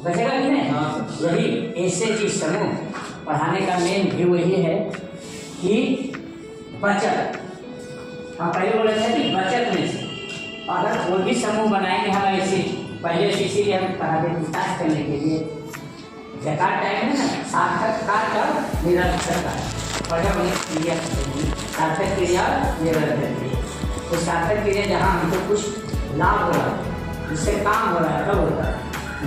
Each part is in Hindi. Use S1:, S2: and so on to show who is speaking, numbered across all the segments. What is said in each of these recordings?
S1: बचेगा कि नहीं? यही एसएचजी समूह पढ़ाने का मेन भी वही है कि बचत, हम पहले बोले थे कि बचत में से अगर कोई भी समूह बनाएंगे हम ऐसे पहले से, इसीलिए हम पढ़ाते विकास करने के लिए जकात टाइम है ना, सार्थक का निरर्थक का क्रिया, सार्थक क्रिया निरर्थक क्रिया। तो सार्थक क्रिया जहाँ हमको कुछ लाभ हो रहा है, जिससे काम हो रहा है, तब होता है।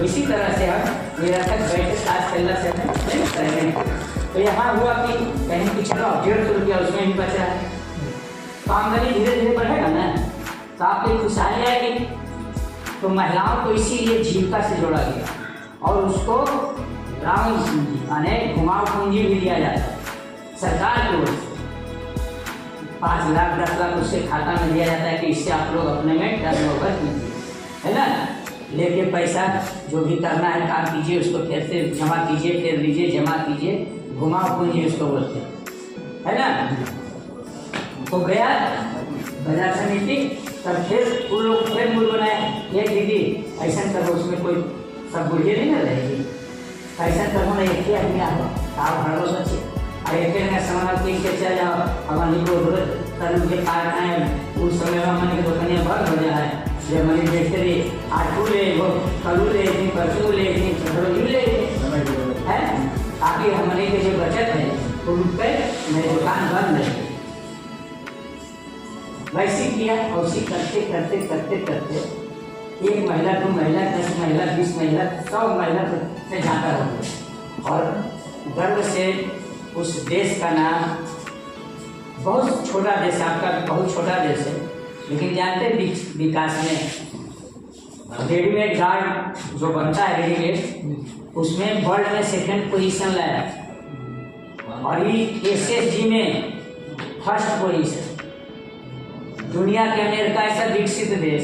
S1: इसी तरह से हम निरर्थक बैठे साथ चलना से नहीं करेंगे। तो यहाँ हुआ कि कहीं पीछे 150 रुपया उसमें भी बचा है, तो आमदनी धीरे धीरे बढ़ेगा ना, तो आपकी खुशहाली आएगी। तो महिलाओं को इसीलिए जीविका से जोड़ा गया और उसको राउंड यानी घुमाव पूंजी भी दिया जाता है सरकार की ओर से। 5 लाख 10 लाख उसके खाता में दिया जाता है कि इससे आप लोग अपने में टर्नओवर कीजिए, है ना, लेके पैसा जो भी करना है काम कीजिए, उसको फिर से जमा कीजिए, फिर लीजिए, जमा कीजिए, घुमाव पूंजी उसको बोलते हैं, है ना। तो गया बाजार समिति, तब फिर उन लोग फिर मूल बनाए, ये दीदी ऐसा करो, उसमें कोई सब बुढ़िए नहीं ना रहेगी, ऐसा करो ना, एक ही आदमी आप हर रोज अच्छे और एक सामान किन के चल जाओ, हमारे को तरह के पार आए, उस समय में हमारे दुकानियाँ बंद हो जाए, जब हमारी बेचते रही आटू ले, वो कलू ले, परसों ले, चटोरी ले, है, ताकि हमारे के जो बचत है उन पर मेरी दुकान बंद रहे। वैसे किया और उसी करते करते करते करते 1 महिला 2 महिला 10 महिला 20 महिला 100 महिला से ज़्यादा हो गए और गर्व से उस देश का नाम, बहुत छोटा देश आपका, बहुत छोटा देश है, लेकिन जानते विकास में रेडीमेड गार्ड जो बनता है रेडीमेड, उसमें वर्ल्ड में 2nd पोजीशन लाया और ये एसएचजी में 1st पोजीशन। दुनिया के अमेरिका ऐसा विकसित देश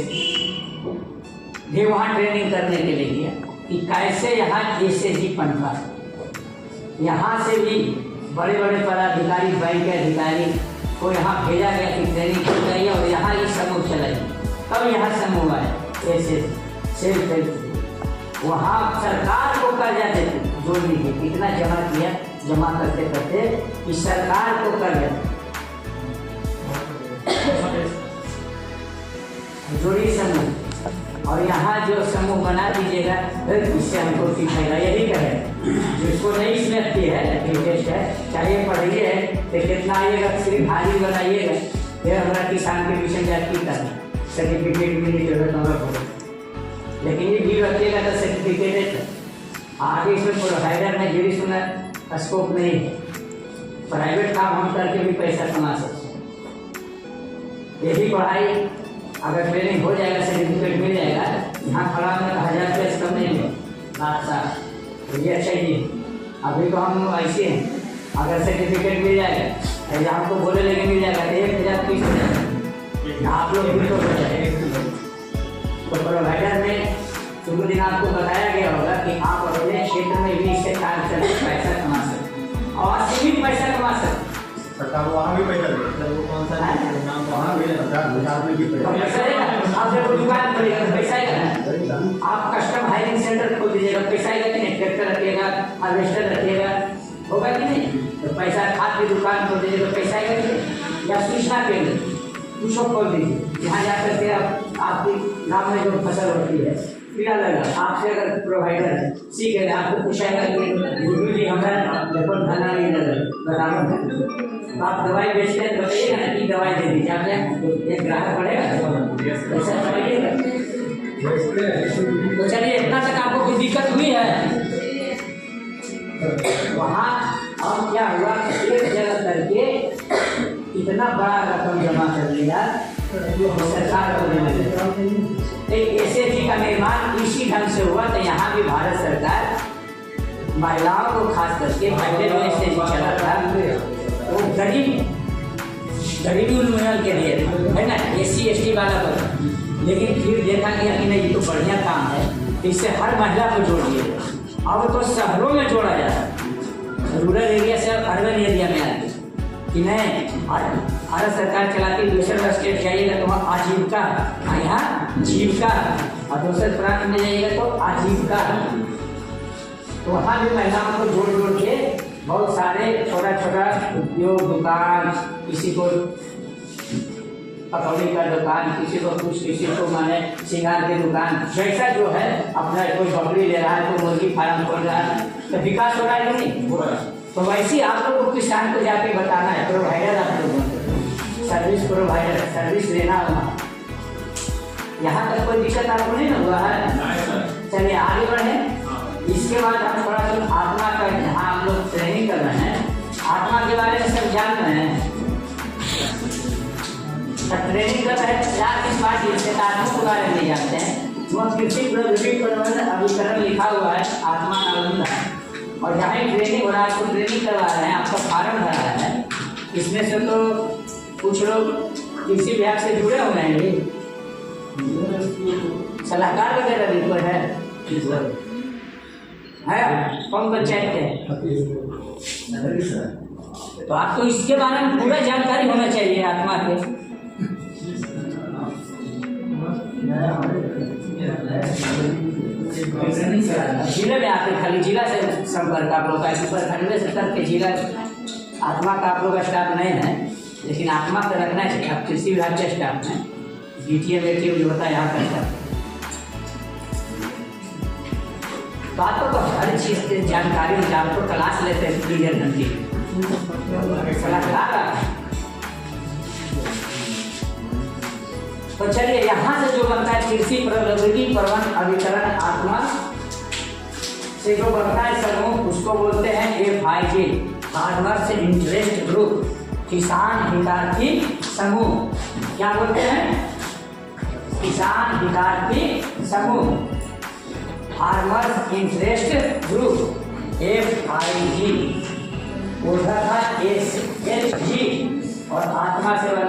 S1: भी वहाँ ट्रेनिंग करने के लिए गया कि कैसे यहाँ एसएचजी पनपा। यहाँ से भी बड़े बड़े पदाधिकारी, बैंक के अधिकारी को यहाँ भेजा गया कि ट्रेनिंग की गई और यहाँ ये समूह चलाई, तब यहाँ समूह आए एसएचजी सेल्फ हेल्प। वहाँ सरकार को कर्जा देते, जोड़ लीजिए कितना जमा किया, जमा करते करते कि सरकार को कर्जा जोड़ी समूह। और यहाँ जो समूह बना दीजिएगा इससे हमको सिखाएगा, यही कहे जिसको नहीं समझती है इंटरेस्ट है, चाहे पढ़ी है तो कितना आइएगा, सिर्फ हाजिर बनाइएगा, फिर हमारा किसान के मिशन जाती करना, सर्टिफिकेट मिलने की जरूरत हमारा पड़े, लेकिन ये भी रखिएगा तो सर्टिफिकेट आगे इसमें प्रोवाइडर में जो भी सुना स्कोप नहीं है, प्राइवेट काम हम करके भी पैसा कमा सकते हैं। यही पढ़ाई अगर ट्रेनिंग हो जाएगा, सर्टिफिकेट मिल जाएगा, यहाँ खड़ा होने का 1000 रुपये से कम नहीं है, बात साफ, तो ये अच्छा ही है। अभी तो हम ऐसे हैं, अगर सर्टिफिकेट मिल जाएगा, ऐसा हमको बोले लेके मिल जाएगा तो 1000 फीस हो जाएगा, आप लोग भी तो हो जाएगा। तो प्रोवाइडर में शुरू दिन आपको बताया गया होगा कि आप अपने क्षेत्र में भी इससे कार्य करके पैसा कमा सकते और सीमित पैसा कमा सकते।
S2: सरकार वहाँ भी पैसा देगा, वो कौन सा नाम, वहाँ भी सरकार में भी पैसा,
S1: आप जब दुकान खोलिएगा पैसा आएगा, आप कस्टम हायरिंग सेंटर खोल दीजिएगा, पैसा आएगा कि नहीं, ट्रैक्टर रखिएगा, हार्वेस्टर रखिएगा, होगा कि नहीं, तो पैसा खाद की दुकान खोल दीजिएगा, पैसा आएगा कि नहीं, या सूचना केंद्र कुछ खोल दीजिए, यहाँ जा करके आपकी गाँव में जो फसल होती है कीड़ा लगा, आपसे अगर प्रोवाइडर है सीखेगा, आपको पूछेगा कि गुरु जी हमारा देखो धना नहीं लगा, बताओ आप दवाई बेचते हैं तो बताइएगा ना कि दवाई दे दीजिए, आपने एक ग्राहक पड़ेगा पैसा पड़ेगा। तो चलिए इतना तक आपको कोई दिक्कत हुई है? वहाँ अब क्या हुआ, एक जगह करके इतना बड़ा रकम जमा कर लिया सरकार को देने लगा। एसएचजी का निर्माण इसी ढंग से हुआ, तो यहाँ भी भारत सरकार महिलाओं को खास करके पहले जो एसएचजी चला था वो गरीबी उन्मूलन के लिए है ना, SC ST वाला पर, लेकिन फिर देखा गया कि नहीं ये तो बढ़िया काम है, इससे हर महिला को जोड़ दिए। अब तो शहरों में जोड़ा जाता है, रूरल एरिया से अर्बन एरिया में आते कि नहीं, भारत सरकार चलाती, दूसरे स्टेट जाइएगा तो वहाँ आजीविका, यहाँ जीविका, और दूसरे प्रांत में जाइएगा तो आजीविका, तो वहाँ भी महिलाओं को जोड़ जोड़ के बहुत सारे छोटा छोटा उद्योग, दुकान, किसी को पकौड़ी का दुकान, किसी को कुछ, किसी को माने श्रृंगार की दुकान, जैसा जो है अपना कोई बकरी ले रहा है, कोई मुर्गी फार्म खोल रहा है, तो विकास हो रहा है कि नहीं हो रहा है। तो वैसे ही आप लोग को किसान को जाके बताना है, प्रोवाइडर आप लोग सर्विस प्रोवाइडर, सर्विस लेना होगा। यहाँ तक कोई दिक्कत आपको नहीं ना हुआ है? चलिए आगे बढ़े। इसके बाद हम थोड़ा सा आत्मा का, यहाँ हम लोग ट्रेनिंग कर रहे हैं, आत्मा के बारे में सब जान रहे हैं। ट्रेनिंग कर रहे हैं, चार किस बात आत्मा के बारे में नहीं जानते हैं। वह कृषि प्रौद्योगिकी प्रबंधन अभिकरण लिखा हुआ है, आत्मा नालंदा, और जहाँ ट्रेनिंग हो रहा है आपको ट्रेनिंग करवा रहे हैं, आपका फार्म भरा है। इसमें से तो कुछ लोग कृषि विभाग से जुड़े हुए हैं, सलाहकार वगैरह भी कोई है कौन पंचायत के? तो आपको इसके बारे में पूरा जानकारी होना चाहिए आत्मा के। जिले में आते खाली जिला से संपर्क आप लोग का, प्रखंड से करके जिला आत्मा का आप लोग का स्टाफ नहीं है, लेकिन आत्मा का रखना चाहिए। आप कृषि विभाग के स्टाफ में DTM ATM जो होता है यहाँ का स्टाफ, तो आपको तो हर चीज़ की जानकारी होती है। आपको क्लास लेते हैं 3 घंटे सलाहकार। तो चलिए यहाँ से जो बनता है कृषि प्रौद्योगिकी प्रबंधन अभिकरण आत्मा से जो बनता है समूह, उसको बोलते हैं FIG, फार्मर्स इंटरेस्ट ग्रुप, किसान हितार्थी समूह। क्या बोलते हैं? किसान हितार्थी समूह, फार्मर्स इंटरेस्ट ग्रुप, FIG। उधर था SHG, और आत्मा से बन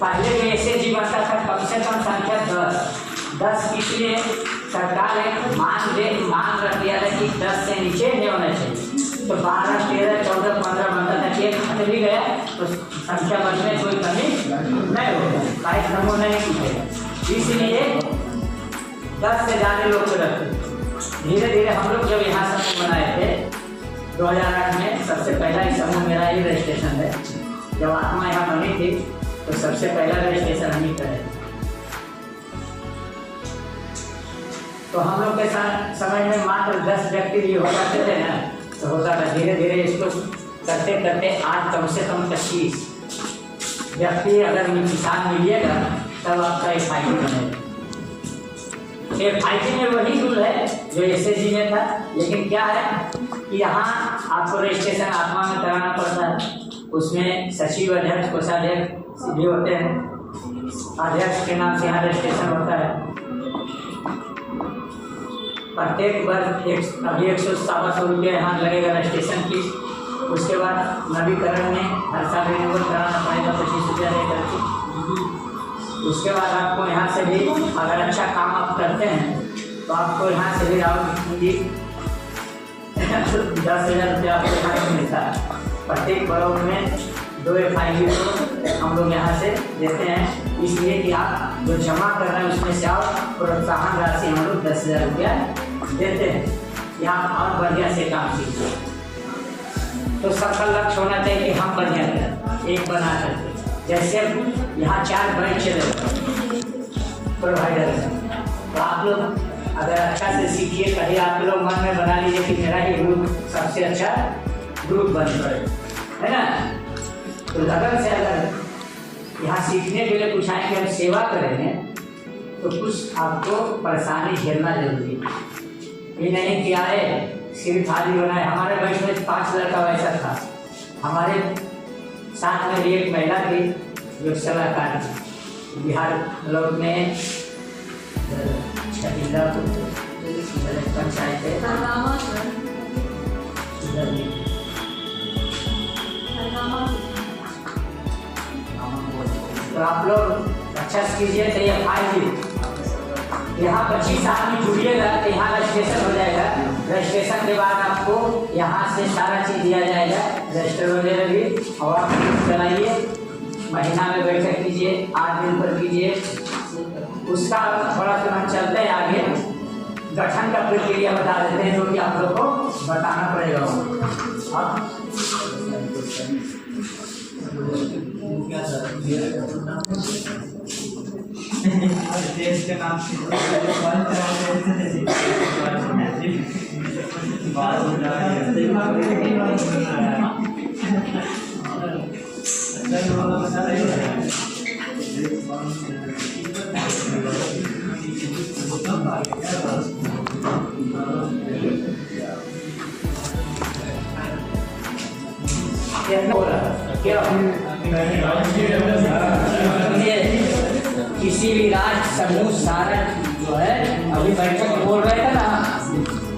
S1: पहले में SHG बनता था कम से कम संख्या 10 इसलिए सरकार ने मांग रख दिया था कि 10 से नीचे नहीं होना चाहिए। तो 12, 13, 14, 15 बनता था, केक खत्म भी गया तो संख्या बढ़ने कोई कमी नहीं होगा, कार्यक्रमों नहीं कीजिएगा, इसलिए 10 से ज़्यादा लोग को रखते। धीरे धीरे हम लोग जब यहाँ समूह बनाए थे 2008 में, सबसे पहला ही समूह मेरा ही रजिस्ट्रेशन है। जब आत्मा यहाँ बनी थी तो सबसे पहला रजिस्ट्रेशन हम ही करे। तो हम लोग के साथ समय में मात्र 10 व्यक्ति भी हो जाते थे ना, तो होता था। धीरे धीरे इसको करते करते आज कम से कम 25 व्यक्ति अगर किसान मिलिएगा तब आपका FIG बनेगा। FIG में वही रूल है जो SHG में था, लेकिन क्या है कि यहाँ आपको रजिस्ट्रेशन आत्मा में कराना पड़ता है। उसमें सचिव, अध्यक्ष, कोषाध्यक्ष भी होते हैं, अध्यक्ष के नाम से यहाँ रजिस्ट्रेशन होता है। प्रत्येक वर्ष अभी 100-125 रुपये यहाँ लगेगा रजिस्ट्रेशन फीस। उसके बाद नवीकरण में हर साल रिन्यूअल कराना पड़ेगा 25 रुपया लेकर के। उसके बाद आपको यहाँ से भी अगर अच्छा काम आप करते हैं तो आपको यहाँ से भी राउंड 10,000 रुपया आपको यहाँ से मिलता है। प्रत्येक बरौर में 2 FIG को हम लोग यहाँ से देते हैं, इसलिए कि आप जो जमा कर रहे हैं उसमें से आप प्रोत्साहन राशि हम लोग 10,000 रुपया देते हैं। यहाँ और बढ़िया से काम सीखिए। तो सबका लक्ष्य होना चाहिए कि हम बढ़िया करें, एक बना करके। जैसे यहाँ 4 बैच चले प्रोवाइडर हैं, तो आप लोग अगर अच्छा से सीखिए, कहीं आप लोग मन में बना लीजिए कि मेरा ही ग्रुप सबसे अच्छा ग्रुप बन पड़े, है ना। तो लगन से अगर यहाँ सीखने के लिए कुछ आएंगे, हम सेवा करेंगे तो कुछ आपको परेशानी झेलना जरूरी है। ये नहीं कि आए सिर्फ खाली बनाए। हमारे बैच में 5 लड़का वैसा था। हमारे साथ में भी एक महिला थी जो सलाहकार थी, बिहार ब्लॉक में जिला पंचायत है। तो आप लोग अच्छा से कीजिए। तो ये FIG यहाँ 25 आदमी जुड़िएगा तो यहाँ रजिस्ट्रेशन हो जाएगा। रजिस्ट्रेशन के बाद आपको यहाँ से सारा चीज़ दिया जाएगा, रजिस्टर वगैरह भी, और आप चलाइए। महीना में बैठक कीजिए, 8 दिन पर कीजिए। उसका थोड़ा सा हम चलते हैं आगे। गठन का प्रक्रिया बता देते हैं, जो कि आप लोग को बताना पड़ेगा। अब
S2: देश के नाम से
S1: किसी भी राष्ट्र समूह सारक जो है, अभी बैठक में बोल रहे थे ना,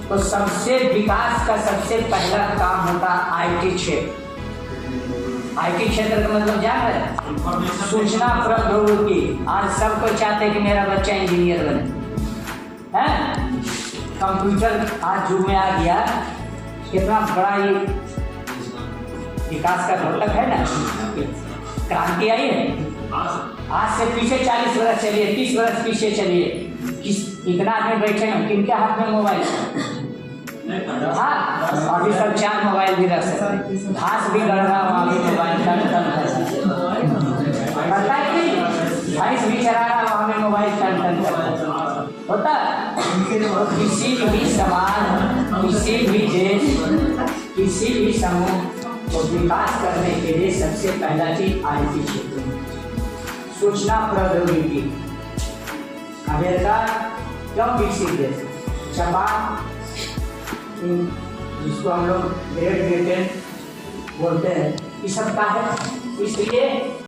S1: तो सबसे विकास का सबसे पहला काम होता है आईटी क्षेत्र। आईटी क्षेत्र का मतलब जान रहे, सूचना प्रौद्योगिकी। आज सबको चाहते हैं कि मेरा बच्चा इंजीनियर बने, हैं? कंप्यूटर आज युग में आ गया, कितना बड़ा ये विकास का घटक है ना, क्रांति आई है। आज से पीछे 40 वर्ष चलिए, 30 वर्ष पीछे चलिए, कितना आदमी बैठे हैं, किनके हाथ में मोबाइल? हाँ, अभी सब 4 मोबाइल भी रख सकते, घास भी गड़ रहा वहाँ भी मोबाइल पता है कि भैंस भी चरा रहा वहाँ में मोबाइल होता। किसी भी समाज, किसी भी देश, किसी भी समूह को विकास करने के लिए सबसे पहला चीज आईटी क्षेत्र में, सूचना प्रौद्योगिकी। अमेरिका क्यों विकसित देश? जापान, जिसको हम लोग ग्रेट ब्रिटेन बोलते हैं, ये सब का है, इसलिए